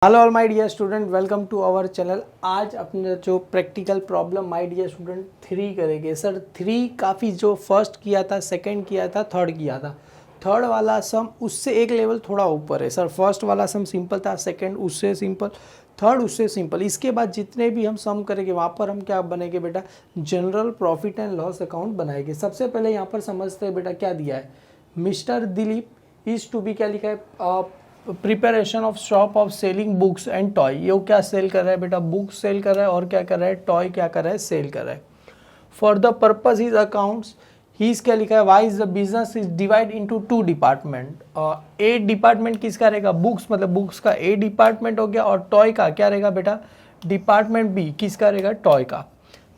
Hello all my dear student, welcome to our channel. आज अपने जो practical problem my dear student 3 करेंगे। Sir 3 काफ़ी जो फर्स्ट किया था, सेकंड किया था, थर्ड किया था। थर्ड वाला सम उससे एक लेवल थोड़ा ऊपर है सर। फर्स्ट वाला सम सिंपल था, सेकंड उससे सिंपल, थर्ड उससे सिंपल। इसके बाद जितने भी हम सम करेंगे वहाँ पर हम क्या बनेंगे बेटा, general profit and loss account बनाएंगे। सबसे पहले यहाँ पर समझते हैं बेटा क्या दिया है। Mister Dilip is to be, क्या लिखा है, preparation of shop of selling books and toy. ये क्या सेल कर रहा है बेटा, बुक्स सेल कर रहा है और क्या कर रहा है, टॉय क्या कर रहा है, सेल कर रहा है। For the purpose is accounts he is, क्या लिखा है, why is the business is divide into 2 department. A department किसका रहेगा, बुक्स, मतलब बुक्स का ए डिपार्टमेंट हो गया, और टॉय का क्या रहेगा बेटा, डिपार्टमेंट बी किसका रहेगा, टॉय का।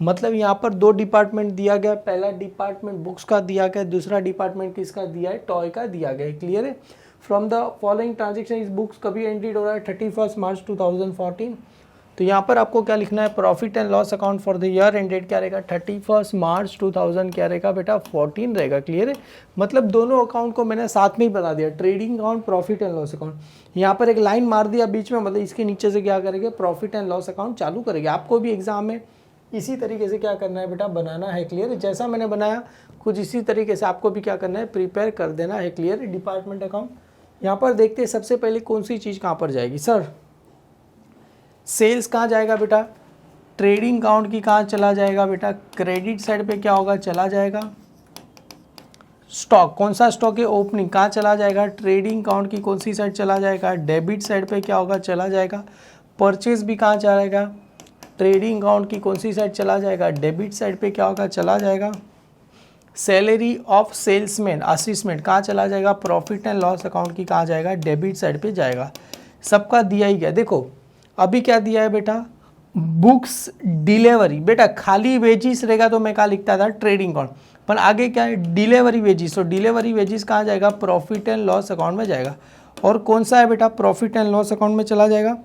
मतलब यहाँ पर 2 डिपार्टमेंट दिया गया। पहला डिपार्टमेंट बुक्स का दिया गया, दूसरा डिपार्टमेंट किसका दिया है, टॉय का दिया गया है। क्लियर है। फ्रॉम द फॉलोइंग ट्रांजेक्शन इस बुक्स कभी एंट्रीड हो रहा है 31 मार्च 2014। तो यहाँ पर आपको क्या लिखना है, profit and loss account for the year ended क्या रहेगा, 31 मार्च 2000 क्या रहेगा बेटा, 14 रहेगा। क्लियर है। मतलब दोनों अकाउंट को मैंने साथ में ही बना दिया, trading account, profit and loss account. यहाँ पर एक लाइन मार दिया बीच में, मतलब इसके नीचे से क्या करेंगे, प्रॉफिट एंड लॉस अकाउंट चालू करेंगे। आपको भी एग्जाम में इसी तरीके से क्या करना है बेटा, बनाना है। क्लियर है। जैसा मैंने बनाया कुछ इसी तरीके से आपको भी क्या करना है, प्रिपेयर कर देना है। क्लियर है। डिपार्टमेंट अकाउंट यहाँ पर देखते हैं सबसे पहले कौन सी चीज़ कहाँ पर जाएगी। सर सेल्स कहाँ जाएगा बेटा, ट्रेडिंग अकाउंट की कहाँ चला जाएगा बेटा, क्रेडिट साइड पे क्या होगा, चला जाएगा। स्टॉक, कौन सा स्टॉक है, ओपनिंग, कहाँ चला जाएगा, ट्रेडिंग अकाउंट की कौन सी साइड चला जाएगा, डेबिट साइड पे क्या होगा, चला जाएगा। परचेज भी कहाँ जाएगा, ट्रेडिंग अकाउंट की कौन सी साइड चला जाएगा, डेबिट साइड पे क्या होगा, चला जाएगा। सैलरी ऑफ सेल्समैन, असिस्टमेंट कहाँ चला जाएगा, प्रॉफिट एंड लॉस अकाउंट की कहाँ जाएगा, डेबिट साइड पे जाएगा। सबका दिया ही गया। देखो अभी क्या दिया है बेटा, बुक्स डिलीवरी, बेटा खाली वेजिस रहेगा तो मैं क्या लिखता था, ट्रेडिंग अकाउंट, पर आगे क्या है, डिलीवरी वेजिस। तो डिलीवरी वेजिस कहाँ जाएगा, प्रॉफिट एंड लॉस अकाउंट में जाएगा। और कौन सा है बेटा, प्रॉफिट एंड लॉस अकाउंट में चला जाएगा।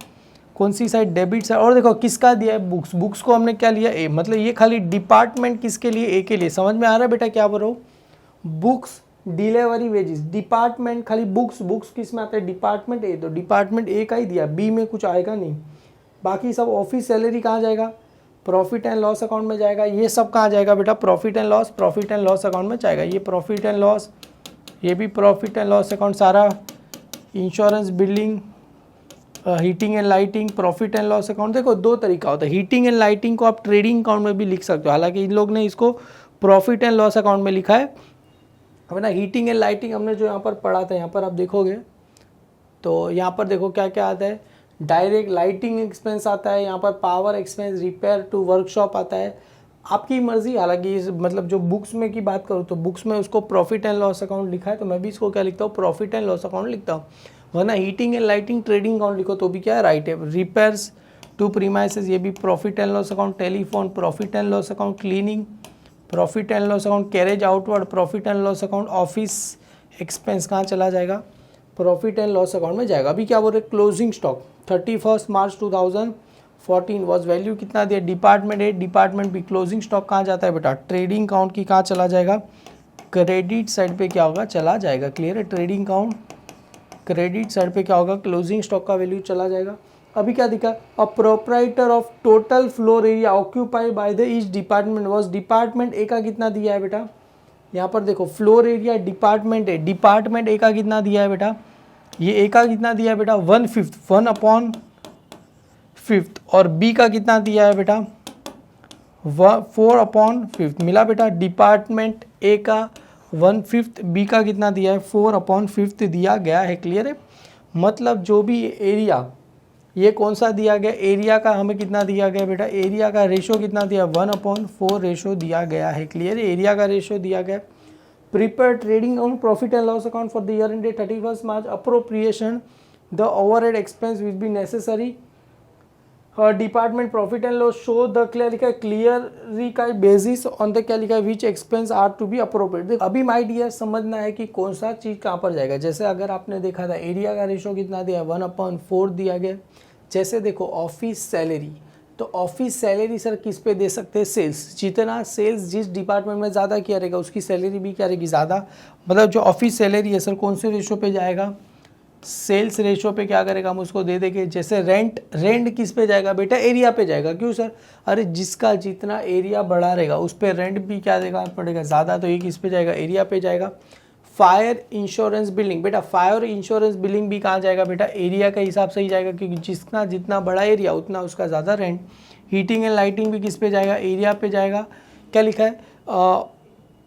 कौन सी साइड, डेबिट साइड। और देखो किसका दिया है, बुक्स, बुक्स को हमने क्या लिया, ए, मतलब ये खाली डिपार्टमेंट किसके लिए, ए के लिए। समझ में आ रहा है बेटा क्या बोल रहा हूँ, बुक्स डिलीवरी वेजेस, डिपार्टमेंट खाली बुक्स, बुक्स किस में आता है, डिपार्टमेंट ए। तो डिपार्टमेंट ए का ही दिया, बी में कुछ आएगा नहीं। बाकी सब ऑफिस सैलरी कहाँ जाएगा, प्रॉफिट एंड लॉस अकाउंट में जाएगा। ये सब कहाँ जाएगा बेटा, profit and loss, profit and loss account में जाएगा। ये प्रॉफिट एंड लॉस, ये भी प्रॉफिट एंड लॉस अकाउंट सारा। Insurance, building, heating and lighting, profit and loss account. देखो 2 तरीका होता है, हीटिंग एंड लाइटिंग को आप ट्रेडिंग अकाउंट में भी लिख सकते हो, हालांकि इन लोग ने इसको प्रॉफिट एंड लॉस अकाउंट में लिखा है। अब ना हीटिंग एंड लाइटिंग हमने जो यहाँ पर पढ़ा था, यहाँ पर आप देखोगे तो यहाँ पर देखो क्या क्या आता है, डायरेक्ट लाइटिंग एक्सपेंस आता है, यहाँ पर power expense, repair to workshop आता है। आपकी मर्जी। हालांकि इस मतलब जो बुक्स में की बात करूँ तो बुक्स में उसको प्रॉफिट एंड लॉस अकाउंट लिखा है, तो मैं भी इसको क्या लिखता हूँ, प्रॉफिट एंड लॉस अकाउंट लिखता हूँ। वरना heating and lighting trading account लिखो तो भी क्या है, राइट है। रिपेयर्स टू प्रीमाइसेस, ये भी profit and loss account. Telephone, profit and loss account. Cleaning, profit and loss account. Carriage outward, profit and loss account. Office expense कहाँ चला जाएगा, प्रॉफिट एंड लॉस अकाउंट में जाएगा। अभी क्या बोल रहे, closing stock 31 March 2014 was value कितना दिया, department A, department B. Closing stock कहाँ जाता है बेटा, ट्रेडिंग अकाउंट की कहाँ चला जाएगा, क्रेडिट साइड पे क्या होगा, चला जाएगा। क्लियर है। ट्रेडिंग अकाउंट क्रेडिट साइड पे क्या होगा, क्लोजिंग स्टॉक का वैल्यू चला जाएगा। अभी क्या दिखा, a proprietor of total floor area occupied by the each department was, department A का कितना दिया है बेटा, यहाँ पर देखो floor area department A, department A का कितना दिया है बेटा, ये ए का कितना दिया है बेटा, 1/5, 1/5। और बी का कितना दिया है बेटा, 4/5 मिला बेटा। डिपार्टमेंट ए का 1/5, बी का कितना दिया है, 4/5 दिया गया है। क्लियर है। मतलब जो भी एरिया, ये कौन सा दिया गया, एरिया का हमें कितना दिया गया बेटा, एरिया का रेशो कितना दिया, 1/4 रेशो दिया गया है। क्लियर है। एरिया का रेशो दिया गया। Prepare trading account, profit and loss account for the year ended 31 March. Appropriation the overhead expense will be necessary. Department profit and loss show the, क्या लिखा है, क्लियरली का बेसिस ऑन द, क्या लिखा है, which expense are to be appropriate. अभी my dear समझना है कि कौन सा चीज़ कहाँ पर जाएगा। जैसे अगर आपने देखा था एरिया का रेशो कितना दिया, 1/4 दिया गया। जैसे देखो ऑफिस सैलरी, तो ऑफिस सैलरी सर किस पे दे सकते हैं, सेल्स। जितना सेल्स जिस डिपार्टमेंट में ज़्यादा किया रहेगा उसकी सैलरी भी क्या रहेगी, ज़्यादा। मतलब जो ऑफिस सैलरी है सर कौन से रेशो पे जाएगा, सेल्स रेशो पे क्या करेगा, हम उसको दे देंगे। जैसे रेंट किस पे जाएगा बेटा, एरिया पे जाएगा। क्यों सर, अरे जिसका जितना एरिया बड़ा रहेगा उस पर रेंट भी क्या देगा पड़ेगा ज़्यादा, तो ये किस पे जाएगा, एरिया पे जाएगा। फायर इंश्योरेंस बिलिंग, बेटा फायर इंश्योरेंस बिलिंग भी कहाँ जाएगा बेटा, एरिया के हिसाब से ही जाएगा, क्योंकि जितना जितना बड़ा एरिया उतना उसका ज़्यादा रेंट। हीटिंग एंड लाइटिंग भी किस पे जाएगा, एरिया पे जाएगा। क्या लिखा है,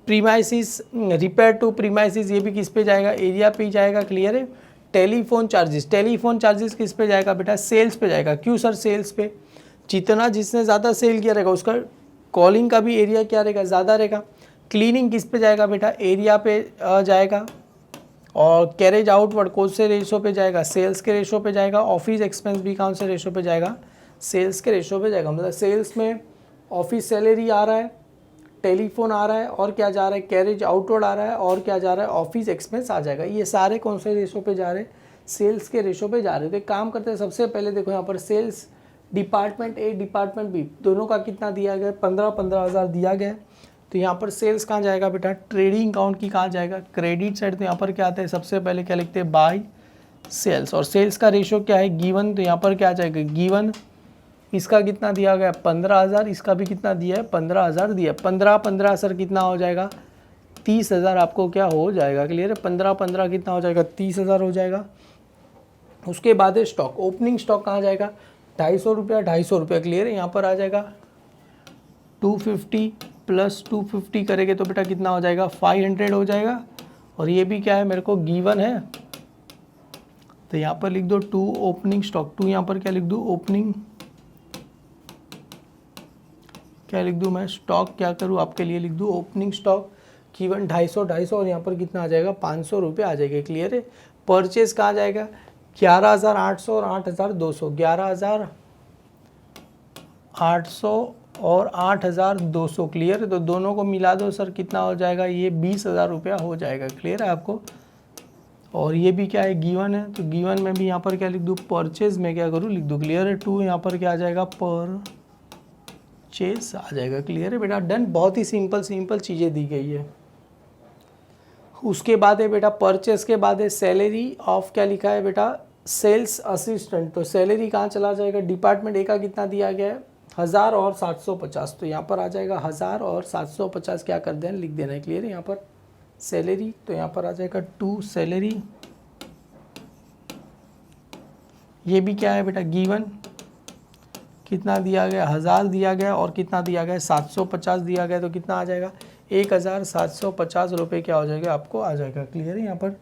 प्रीमाइसिस, रिपेयर टू प्रीमाइसिस, ये भी किस पे जाएगा, एरिया पे ही जाएगा। क्लियर है। टेलीफोन चार्जेस किस पे जाएगा बेटा, सेल्स पे जाएगा। क्यों सर, सेल्स पे, जितना जिसने ज़्यादा सेल किया रहेगा उसका कॉलिंग का भी एरिया क्या रहेगा, ज़्यादा रहेगा। क्लीनिंग किस पे जाएगा बेटा, एरिया पे जाएगा। और कैरेज आउटवर्ड कौन से रेशो पे जाएगा, सेल्स के रेशो पे जाएगा। ऑफिस एक्सपेंस भी कौन से रेशो पे जाएगा, सेल्स के रेशो पे जाएगा। मतलब सेल्स में ऑफिस सैलरी आ रहा है, टेलीफोन आ रहा है, और क्या जा रहा है, कैरेज आउटवर्ड आ रहा है, और क्या जा रहा है, ऑफिस एक्सपेंस आ जाएगा। ये सारे कौन से रेशो पे जा रहे हैं, सेल्स के रेशो पे जा रहे हैं। तो एक काम करते हैं, सबसे पहले देखो यहाँ पर sales department A department B दोनों का कितना दिया गया है, 15,000 दिया गया है। तो यहाँ पर सेल्स कहाँ जाएगा बेटा, ट्रेडिंग अकाउंट की कहाँ जाएगा, क्रेडिट साइड। तो यहाँ पर क्या आता है, सबसे पहले क्या लिखते हैं, बाय सेल्स। और सेल्स का रेशो क्या है, गिवन। तो यहाँ पर क्या जाएगा, गिवन, इसका कितना दिया गया, 15,000, इसका भी कितना दिया है, 15,000 दिया। 15 सर कितना हो जाएगा, 30,000 आपको क्या हो जाएगा। क्लियर है, 15 कितना हो जाएगा, 30,000 हो जाएगा। उसके बाद है स्टॉक, ओपनिंग स्टॉक कहाँ जाएगा, 250 रुपया, 250 रुपया। क्लियर है, यहाँ पर आ जाएगा 250 प्लस 250 करेंगे तो बेटा कितना हो जाएगा, 500 हो जाएगा। और ये भी क्या है, मेरे को गिवन है, तो यहाँ पर लिख दो 2 ओपनिंग स्टॉक। 2 यहाँ पर क्या लिख दूँ, ओपनिंग, क्या लिख दूँ मैं, स्टॉक क्या करूँ आपके लिए लिख दूँ, ओपनिंग स्टॉक गिवन 250, और यहाँ पर कितना आ जाएगा, 500 रुपये आ जाएगा। क्लियर है। परचेज कहाँ जाएगा, 11,800 और 8,200, 11,800 और 8,200। क्लियर है। तो दोनों को मिला दो सर, कितना हो जाएगा, ये 20,000 रुपया हो जाएगा। क्लियर है आपको। और ये भी क्या है, गिवन है, तो गिवन में भी यहाँ पर क्या लिख दूँ, परचेज में क्या करूँ लिख दूँ। क्लियर है। 2 यहाँ पर क्या आ जाएगा, परचेज आ जाएगा। क्लियर है बेटा, डन। बहुत ही सिंपल चीज़ें दी गई है। उसके बाद है बेटा परचेस के बाद है सैलरी ऑफ, क्या लिखा है बेटा, सेल्स असिस्टेंट। तो सैलरी कहाँ चला जाएगा, डिपार्टमेंट ए का कितना दिया गया है, 1000 और 750। तो यहाँ पर आ जाएगा 1000 और 750, क्या कर देना, लिख देना है। क्लियर है। यहाँ पर सैलरी, तो यहाँ पर आ जाएगा 2 सैलरी। ये भी क्या है बेटा, गिवन, कितना दिया गया, 1000 दिया गया, और कितना दिया गया, 750 दिया गया। तो कितना आ जाएगा, 1,750 रुपये क्या हो जाएगा, आपको आ जाएगा। क्लियर है। यहाँ पर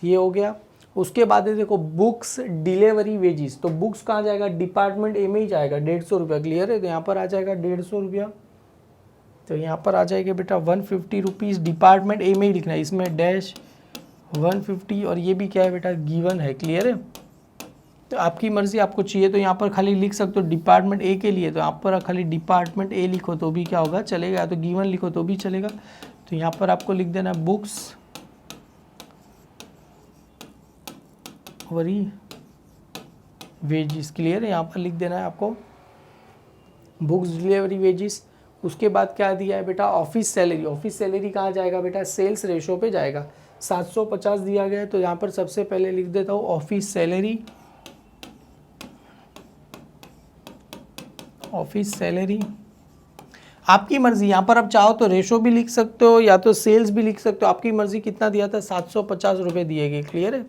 ये हो गया। उसके बाद है देखो बुक्स डिलीवरी वेजिस। तो बुक्स कहाँ जाएगा, डिपार्टमेंट ए में ही जाएगा, 150 रुपया। क्लियर है। तो यहाँ पर आ जाएगा 150 रुपया। तो यहाँ पर आ जाएगा बेटा 150 रुपीज़, डिपार्टमेंट ए में ही लिखना है, इसमें डैश 150। और ये भी क्या है बेटा, गिवन है। क्लियर है। तो आपकी मर्ज़ी, आपको चाहिए तो यहाँ पर खाली लिख सकते हो डिपार्टमेंट ए के लिए, तो यहाँ पर खाली डिपार्टमेंट ए लिखो तो भी क्या होगा, चलेगा। या तो गिवन लिखो तो भी चलेगा। तो यहाँ पर आपको लिख देना बुक्स वरी वेजिस। क्लियर है। यहाँ पर लिख देना है आपको बुक्स डिलीवरी वेजिस। उसके बाद क्या दिया है बेटा, ऑफिस सैलरी। ऑफिस सैलरी कहाँ जाएगा बेटा, सेल्स रेशो पे जाएगा। 750 दिया गया है, तो यहाँ पर सबसे पहले लिख देता हूँ ऑफिस सैलरी। ऑफिस सैलरी आपकी मर्जी, यहाँ पर आप चाहो तो रेशो भी लिख सकते हो या तो सेल्स भी लिख सकते हो, आपकी मर्जी। कितना दिया था, 750 रुपये दिए गए। क्लियर है।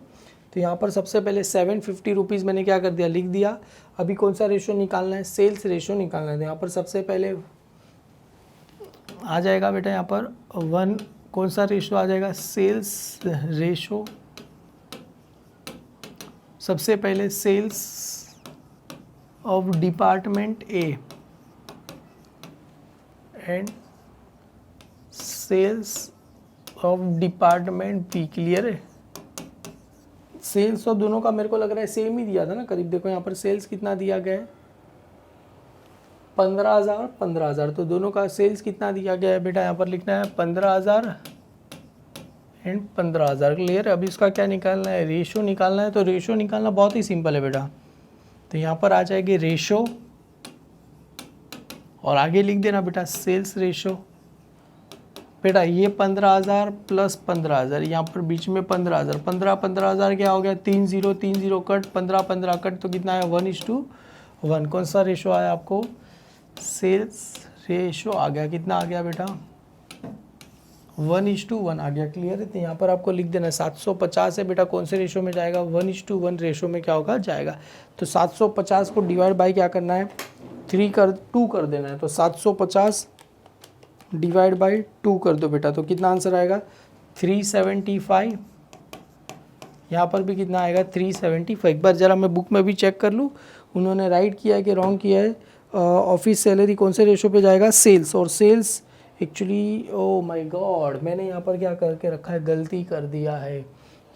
तो यहाँ पर सबसे पहले 750 रुपीज़ मैंने क्या कर दिया, लिख दिया। अभी कौन सा रेशो निकालना है, सेल्स रेशो निकालना है। तो यहाँ पर सबसे पहले आ जाएगा बेटा, यहाँ पर 1 कौन सा रेशो आ जाएगा, सेल्स रेशो। सबसे पहले sales of department A and sales of department B. Clear है। सेल्स और दोनों का मेरे को लग रहा है सेम ही दिया था ना करीब। देखो यहाँ पर सेल्स कितना दिया गया है, 15,000 15,000। तो दोनों का सेल्स कितना दिया गया है बेटा, यहाँ पर लिखना है 15,000 एंड 15,000। क्लियर है। अभी इसका क्या निकालना है, रेशो निकालना है। तो रेशो निकालना बहुत ही सिंपल है बेटा। तो यहाँ पर आ जाएगी रेशो, और आगे लिख देना बेटा सेल्स रेशो। बेटा ये 15,000 प्लस 15,000, यहाँ पर बीच में 15,000, 15,000 क्या हो गया, 3 0 कट, 15 कट, तो कितना है 1:1। कौन सा रेशो आया आपको, सेल्स रेशो आ गया, कितना आ गया बेटा 1:1 आ गया। क्लियर है, तो यहाँ पर आपको लिख देना 750 है बेटा, कौन से रेशो में जाएगा 1:1 रेशो में क्या होगा जाएगा। तो 750 को डिवाइड बाई क्या करना है 2 कर देना है, तो 750 डिवाइड बाई 2 कर दो बेटा, तो कितना आंसर आएगा 375। यहाँ पर भी कितना आएगा 375। एक बार ज़रा मैं बुक में भी चेक कर लूँ उन्होंने राइट किया है कि रॉन्ग किया है। ऑफिस सैलरी कौन से रेशो पे जाएगा, सेल्स, और sales actually oh my God मैंने यहाँ पर क्या करके रखा है, गलती कर दिया है,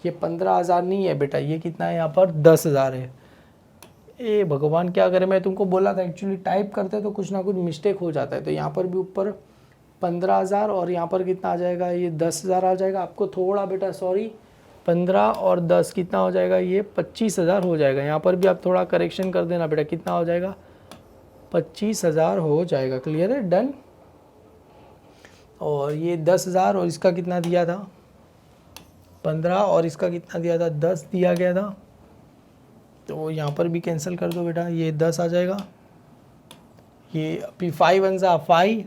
ये 15,000 नहीं है बेटा, ये कितना है यहाँ पर 10,000 है। ए भगवान क्या करे, मैं तुमको बोला था एक्चुअली टाइप करते तो कुछ ना कुछ मिस्टेक हो जाता है। तो यहाँ पर भी ऊपर 15,000 और यहाँ पर कितना आ जाएगा, ये 10,000 आ जाएगा। आपको थोड़ा बेटा सॉरी 15 और 10 कितना हो जाएगा, ये 25,000 हो जाएगा। यहाँ पर भी आप थोड़ा करेक्शन कर देना बेटा, कितना हो जाएगा 25,000 हो जाएगा। क्लियर है, डन। और ये 10,000 और इसका कितना दिया था 15 और इसका कितना दिया था 10 दिया गया था, तो यहाँ पर भी कैंसिल कर दो बेटा, ये 10 आ जाएगा। ये अभी 5 1 जा 5,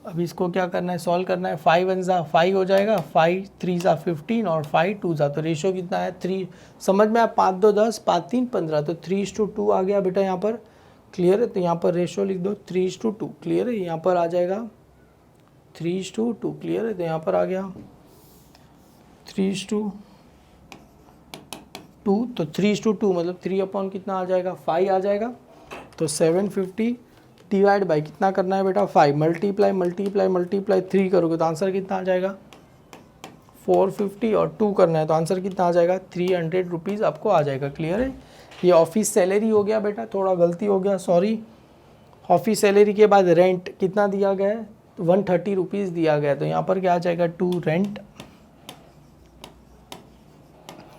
अभी इसको क्या करना है सॉल्व करना है, 5 1 जा 5 हो जाएगा, 5 3 जा 15 और 5 2 जा, तो रेशो कितना है 3, समझ में आप 5 2 10 5 3 15, तो 3:2 आ गया बेटा यहाँ पर। क्लियर है, तो यहाँ पर रेशो लिख दो 3:2। क्लियर है, यहाँ पर आ जाएगा 3:2। क्लियर है, तो यहाँ पर आ गया 3:2, तो 3:2 मतलब 3 अपॉन कितना आ जाएगा 5 आ जाएगा। तो 750 डिवाइड बाई कितना करना है बेटा 5, मल्टीप्लाई 3 करोगे तो आंसर कितना आ जाएगा 450, और 2 करना है तो आंसर कितना आ जाएगा 300 रुपीज़ आपको आ जाएगा। क्लियर है, ये ऑफिस सैलरी हो गया बेटा, थोड़ा गलती हो गया सॉरी। ऑफिस सैलरी के बाद रेंट कितना दिया गया है, 130 रुपीज़ दिया गया है, तो यहाँ पर क्या आ जाएगा 2 रेंट,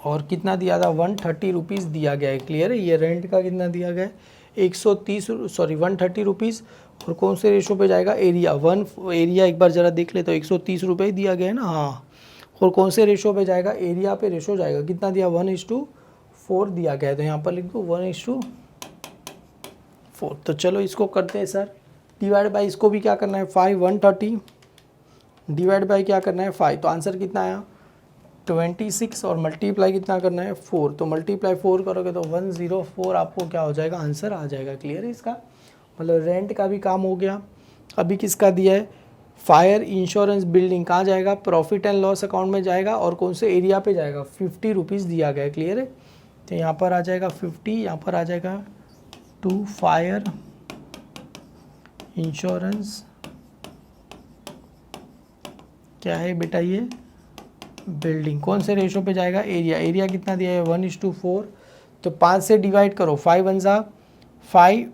और कितना दिया था 130 रुपीज़ दिया गया है। क्लियर है, ये रेंट का कितना दिया गया है 130 रुपीज़, और कौन से रेशो पे जाएगा एरिया एरिया एक बार ज़रा देख ले, तो 130 रुपये दिया गया है ना, हाँ। और कौन से रेशो पे जाएगा, एरिया पे रेशो जाएगा, कितना दिया 1:4 दिया गया है, तो यहाँ पर लिख दो 1:4। तो चलो इसको करते हैं सर, डिवाइड बाई इसको भी क्या करना है 5, 130 डिवाइड बाई क्या करना है 5, तो आंसर कितना आया 26, और मल्टीप्लाई कितना करना है 4, तो मल्टीप्लाई 4 करोगे तो 104 आपको क्या हो जाएगा आंसर आ जाएगा। क्लियर है, इसका मतलब रेंट का भी काम हो गया। अभी किसका दिया है, फायर इंश्योरेंस बिल्डिंग कहाँ जाएगा, प्रॉफिट एंड लॉस अकाउंट में जाएगा, और कौन से एरिया पे जाएगा 50 रुपीज़ दिया गया है। क्लियर है, तो यहाँ पर आ जाएगा 50, यहाँ पर आ जाएगा 2 फायर इंश्योरेंस, क्या है बेटा ये बिल्डिंग, कौन से रेशो पे जाएगा एरिया, एरिया कितना दिया है 1:4, तो 5 से डिवाइड करो, 5 1 जा 5,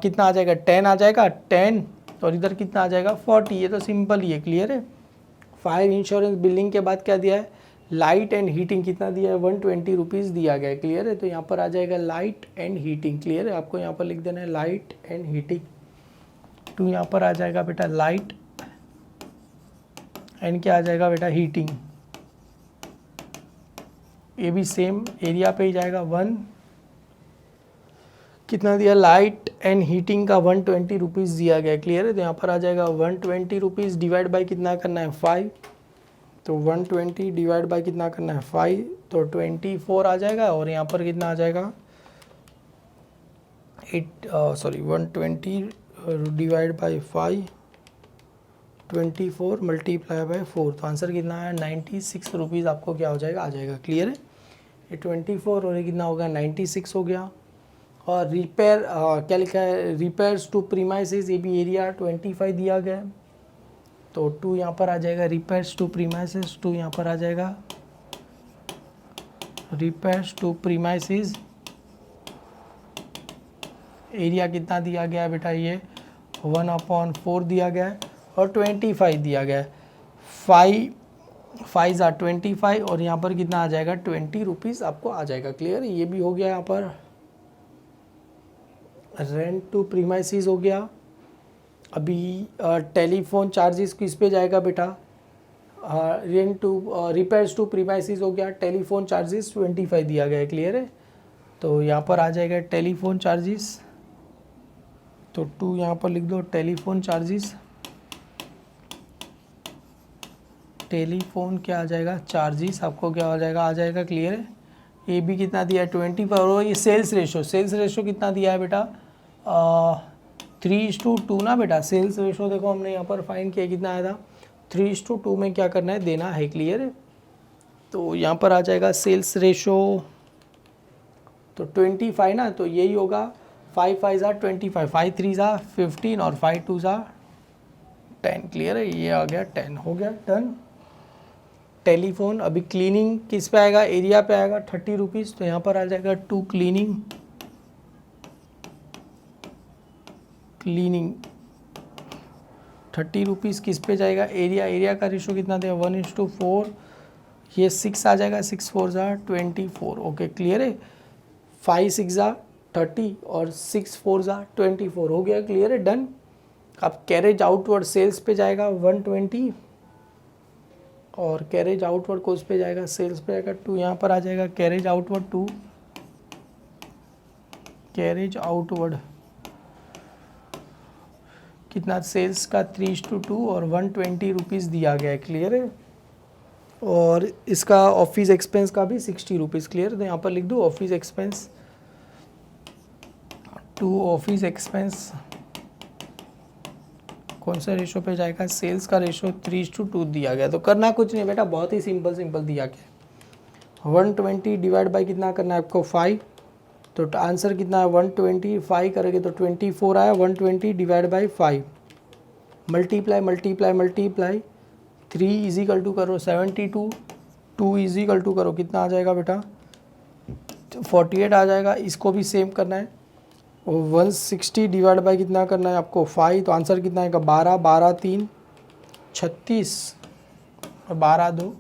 कितना आ जाएगा 10 आ जाएगा 10, और इधर कितना आ जाएगा 40, ये तो सिंपल ही है। क्लियर है, फायर इंश्योरेंस बिल्डिंग के बाद क्या दिया है लाइट एंड हीटिंग, कितना दिया है 120 रुपीज़ दिया गया है। क्लियर है, तो यहाँ पर आ जाएगा लाइट एंड हीटिंग। क्लियर है, आपको यहाँ पर लिख देना है लाइट एंड हीटिंग, तो यहाँ पर आ जाएगा बेटा लाइट एंड क्या आ जाएगा बेटा हीटिंग, ये भी सेम एरिया पे ही जाएगा 1, कितना दिया लाइट एंड हीटिंग का 120 रुपीज़ दिया गया। क्लियर है, तो यहाँ पर आ जाएगा 120 रुपीज़ डिवाइड बाई कितना करना है 5, तो 120 डिवाइड बाई कितना करना है 5, तो 24 आ जाएगा, और यहाँ पर कितना आ जाएगा 120 डिवाइड बाई 5, 24 मल्टीप्लाई बाई 4, तो आंसर कितना है 96 रुपीज़ आपको क्या हो जाएगा आ जाएगा। क्लियर है, ये 24 और ये कितना होगा 96 हो गया। और रिपेयर क्या लिखा है रिपेयर्स टू प्रीमाइसेस, ये भी एरिया 25 दिया गया है, तो 2 यहाँ पर आ जाएगा रिपेयर्स टू प्रीमाइसेस, 2 यहाँ पर आ जाएगा रिपेयर्स टू प्रीमाइसेस, एरिया कितना दिया गया है बेटा ये 1/4 दिया गया है, और 25 दिया गया है, 5 जा 25, और यहाँ पर कितना आ जाएगा 20 रुपीज़ आपको आ जाएगा। क्लियर है, ये भी हो गया, यहाँ पर रेंट टू प्रीमाइसेस हो गया, अभी टेलीफोन चार्जेस किस पे जाएगा बेटा, rent to repairs to premises हो गया, टेलीफोन चार्जेस 25 दिया गया है, क्लियर है। तो यहाँ पर आ जाएगा टेलीफोन चार्जेस, तो 2 यहाँ पर लिख दो, टेलीफोन चार्जेस, टेलीफोन क्या आ जाएगा, चार्जेस आपको क्या आ जाएगा क्लियर है। ए बी कितना दिया है 20 पर, और ये सेल्स रेशो कितना दिया है बेटा 3:2 ना बेटा। सेल्स रेशो देखो हमने यहाँ पर फाइंड किया कितना आया था 3:2 में क्या करना है, देना है, क्लियर है। तो यहाँ पर आ जाएगा सेल्स रेशो, तो 25 ना, तो यही होगा 5 5 ज़ा 25, 5 3 ज़ा 15 और 5 2 ज़ा 10, क्लियर है। ये आ गया 10, हो गया डन। टेलीफोन अभी क्लीनिंग किस पे आएगा, एरिया पे आएगा 30 रुपीज़, तो यहाँ पर आ जाएगा 2 क्लीनिंग 30 रुपीज़ किस पे जाएगा, एरिया का रेशो कितना देगा 1:4, ये 6 आ जाएगा, 6 4 ज़ा 24, ओके क्लियर है। 5 6 ज़ा 30 और 6 4 ज़ा 24, हो गया क्लियर है डन। अब कैरेज आउटवर्ड सेल्स पे जाएगा 120 और कैरेज आउटवर्ड कोस पे जाएगा, सेल्स पे जाएगा 2, यहाँ पर आ जाएगा कैरेज आउटवर्ड 2, कैरेज आउटवर्ड कितना, सेल्स का 3:2 और 120 रुपीज़ दिया गया है, क्लियर है। और इसका ऑफिस एक्सपेंस का भी 60 रुपीज़, क्लियर है। तो यहाँ पर लिख दो ऑफिस एक्सपेंस, 2 ऑफिस एक्सपेंस कौन सा रेशो पे जाएगा, सेल्स का रेशो 3:2 दिया गया। तो करना कुछ नहीं बेटा, बहुत ही सिंपल दिया गया। 120 डिवाइड बाई कितना करना है आपको 5, तो आंसर कितना है 125 करेंगे तो 24 आया, 120 divide by 5 multiply 3 is equal to करो 72, 2 इजिकल टू करो कितना आ जाएगा बेटा 48 आ जाएगा। इसको भी सेम करना है, 160 डिवाइड बाई कितना करना है आपको 5, तो आंसर कितना आएगा 12, 12 3 36 और 12 2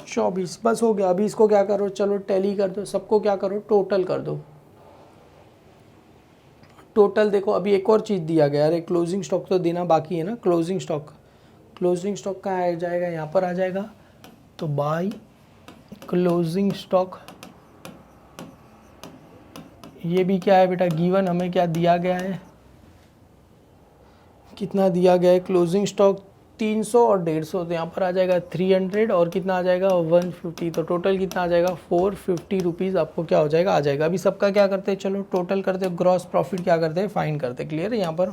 24, बस हो गया। अभी इसको क्या करो, चलो टैली कर दो, सबको क्या करो टोटल कर दो। टोटल देखो अभी एक और चीज़ दिया गया, अरे क्लोजिंग स्टॉक तो देना बाकी है ना, क्लोजिंग स्टॉक कहाँ आ जाएगा, यहाँ पर आ जाएगा। तो बाय क्लोजिंग स्टॉक, ये भी क्या है बेटा गिवन, हमें क्या दिया गया है, कितना दिया गया है क्लोजिंग स्टॉक 300 और 150, तो यहाँ पर आ जाएगा 300 और कितना आ जाएगा 150, तो टोटल कितना आ जाएगा 450 रुपीज़ आपको क्या हो जाएगा आ जाएगा। अभी सबका क्या करते हैं, चलो टोटल करते हैं, ग्रॉस प्रॉफिट क्या करते हैं फाइन करते हैं, क्लियर है। यहाँ पर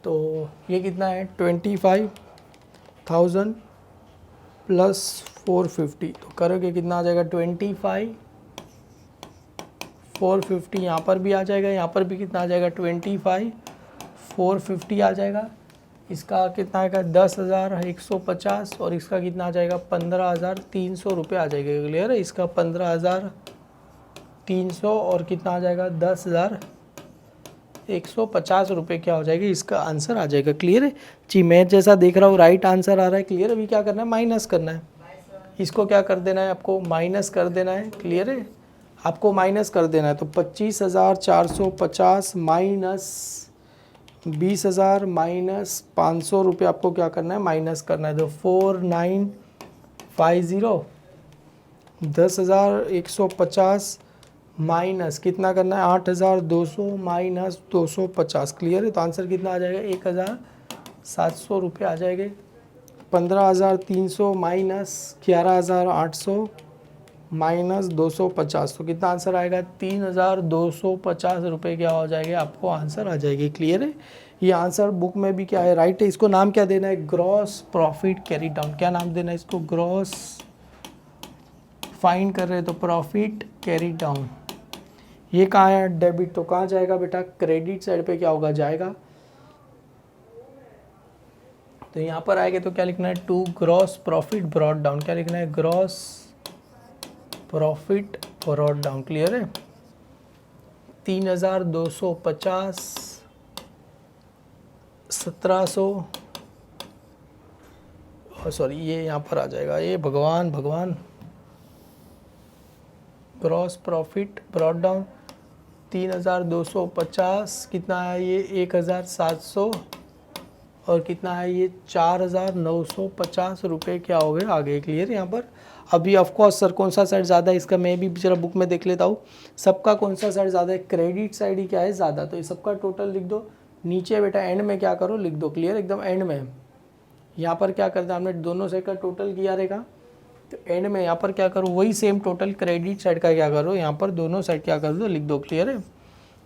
तो ये कितना है 25,000 प्लस 450, तो करोगे कितना आ जाएगा 25 450, यहाँ पर भी आ जाएगा, यहाँ पर भी कितना आ जाएगा 25 450 आ जाएगा। इसका कितना आएगा 10,150 और इसका कितना आ जाएगा 15,300 रुपये आ जाएगा, क्लियर है। इसका 15,300 और कितना आ जाएगा 10,150 रुपये क्या हो जाएगा, इसका आंसर आ जाएगा, क्लियर है जी। मैं जैसा देख रहा हूँ राइट आंसर आ रहा है, क्लियर। अभी क्या करना है माइनस करना है, इसको क्या कर देना है आपको माइनस कर देना है, क्लियर है। आपको माइनस कर देना है, तो 25,450 माइनस 20,000 माइनस 500 रुपये आपको क्या करना है माइनस करना है। तो 4950 10,150 माइनस कितना करना है 8,200 माइनस 250, क्लियर है। तो आंसर कितना आ जाएगा 1,700 रुपये आ जाएंगे। 15,300 माइनस 11,800 माइनस 250, तो कितना आंसर आएगा 3,250 रुपये क्या हो जाएगा आपको आंसर आ जाएगी, क्लियर है। ये आंसर बुक में भी क्या है राइट है। इसको नाम क्या देना है ग्रॉस प्रॉफिट कैरी डाउन, क्या नाम देना है इसको, ग्रॉस फाइंड कर रहे हैं तो प्रॉफिट कैरी डाउन। ये कहाँ है डेबिट, तो कहाँ जाएगा बेटा क्रेडिट साइड पे क्या होगा जाएगा। तो यहाँ पर आएगा तो क्या लिखना है to gross profit brought down, क्या लिखना है gross profit brought down, clear है। 3,250 1700 सॉरी ये यहाँ पर आ जाएगा, ये भगवान ग्रॉस प्रॉफिट ब्रॉट डाउन 3250, कितना है ये 1700 और कितना है ये 4950 रुपये क्या हो गए आगे। क्लियर यहाँ पर। अभी ऑफकोर्स सर कौन सा साइड ज़्यादा है इसका मैं भी जरा बुक में देख लेता हूँ। सबका कौन सा साइड ज़्यादा है, क्रेडिट साइड ही क्या है ज़्यादा, तो ये सबका टोटल लिख दो। नीचे बेटा एंड में क्या करो लिख दो। क्लियर एकदम एंड में। यहाँ पर क्या करता है हमने दोनों साइड का टोटल किया रहेगा, तो एंड में यहाँ पर क्या करो वही सेम टोटल क्रेडिट साइड का क्या करो यहाँ पर दोनों साइड क्या कर दो लिख दो। क्लियर है।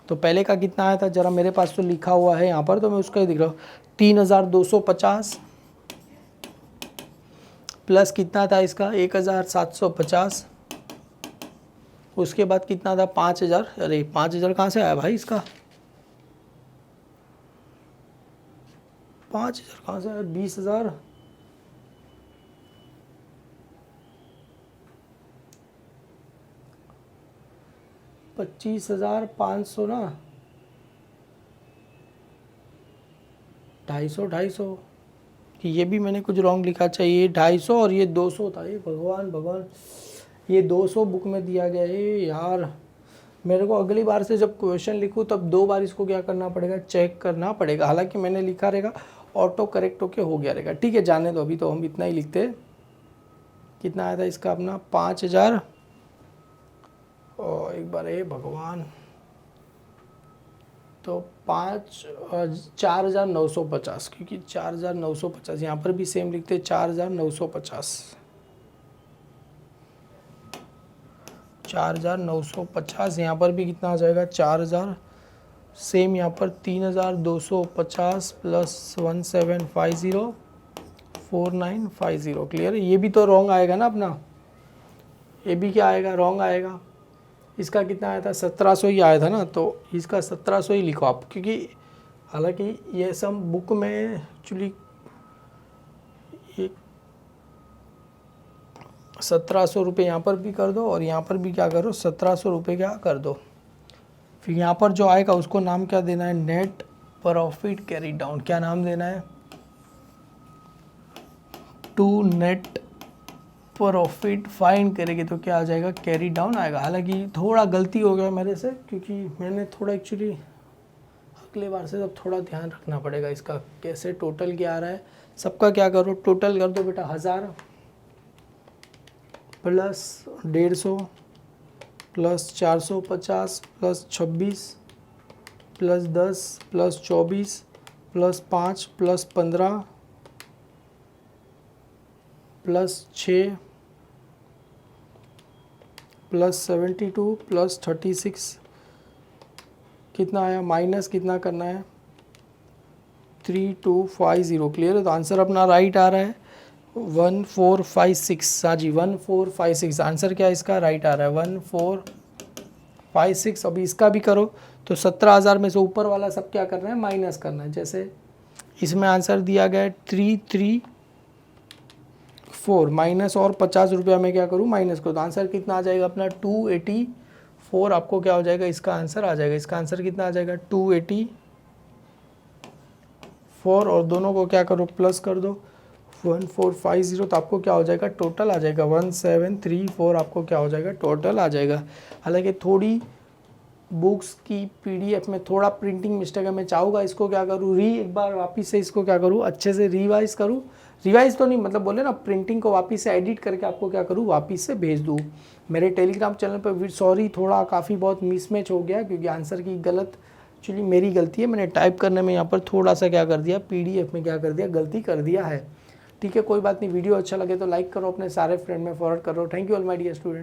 तो पहले का कितना आया था जरा मेरे पास तो लिखा हुआ है यहाँ पर, तो मैं उसका ही दिख रहा हूँ 3250 प्लस कितना था इसका 1750, उसके बाद कितना था 5000। अरे 5000 कहाँ से आया भाई इसका, 5000 कहाँ से आया, 20000 25,500 ना, 250 कि ये भी मैंने कुछ रॉन्ग लिखा चाहिए। 250 और ये 200 था, ये भगवान भगवान ये 200 बुक में दिया गया है यार। मेरे को अगली बार से जब क्वेश्चन लिखूँ तब 2 बार इसको क्या करना पड़ेगा चेक करना पड़ेगा। हालांकि मैंने लिखा रहेगा ऑटो करेक्ट होके हो गया रहेगा। ठीक है जाने दो, अभी तो हम इतना ही लिखते हैं। कितना आया था इसका अपना 5000 और एक बार भगवान तो 4950, क्योंकि 4950 यहाँ पर भी सेम लिखते 4950 यहाँ पर भी कितना आ जाएगा 4000 सेम यहाँ पर 3250 प्लस 1750 4950। क्लियर है। ये भी तो रॉन्ग आएगा ना अपना, ये भी क्या आएगा रॉन्ग आएगा। इसका कितना आया था 1700 ही आया था ना, तो इसका 1700 ही लिखो आप, क्योंकि हालांकि ये सब बुक में एक्चुअली 1700 रुपये यहाँ पर भी कर दो और यहाँ पर भी क्या करो 1700 रुपये क्या कर दो। फिर यहाँ पर जो आएगा उसको नाम क्या देना है, नेट प्रॉफिट कैरी डाउन। क्या नाम देना है, टू नेट प्रॉफिट फाइंड करेंगे तो क्या आ जाएगा कैरी डाउन आएगा। हालांकि थोड़ा गलती हो गया मेरे से, क्योंकि मैंने थोड़ा एक्चुअली अगले बार से अब थोड़ा ध्यान रखना पड़ेगा इसका कैसे टोटल क्या आ रहा है। सबका क्या करो टोटल कर दो बेटा 1000 plus 150 plus 450 plus 26 plus 10 plus 24 plus 5 plus 15 plus 6 plus 72 plus 36 कितना आया माइनस कितना करना है 3250। क्लियर है। तो आंसर अपना राइट आ रहा है 1456। हाँ जी 1456 आंसर क्या है इसका राइट आ रहा है 1456। अभी इसका भी करो तो 17,000 में से ऊपर वाला सब क्या करना है माइनस करना है। जैसे इसमें आंसर दिया गया है 334 माइनस और 50 रुपया में क्या करूँ माइनस करो, तो आंसर कितना आ जाएगा अपना 284। आपको क्या हो जाएगा इसका आंसर आ जाएगा। इसका आंसर कितना आ जाएगा 284 और दोनों को क्या करो प्लस कर दो 1450, तो आपको क्या हो जाएगा टोटल आ जाएगा 1734। आपको क्या हो जाएगा टोटल आ जाएगा। हालांकि थोड़ी बुक्स की पीडीएफ में थोड़ा प्रिंटिंग मिस्टेक है, मैं चाहूँगा इसको क्या करूँ एक बार वापस से इसको क्या करूँ अच्छे से रिवाइज करूँ। रिवाइज तो नहीं मतलब बोले ना प्रिंटिंग को वापस से एडिट करके आपको क्या करूँ वापस से भेज दूँ मेरे टेलीग्राम चैनल पर। सॉरी थोड़ा काफ़ी बहुत मिसमैच हो गया क्योंकि आंसर की गलत एक्चुअली मेरी गलती है। मैंने टाइप करने में यहाँ पर थोड़ा सा क्या कर दिया पीडीएफ में क्या कर दिया गलती कर दिया है। ठीक है कोई बात नहीं। वीडियो अच्छा लगे तो लाइक करो, अपने सारे फ्रेंड में फॉरवर्ड करो। Thank you all my dear student.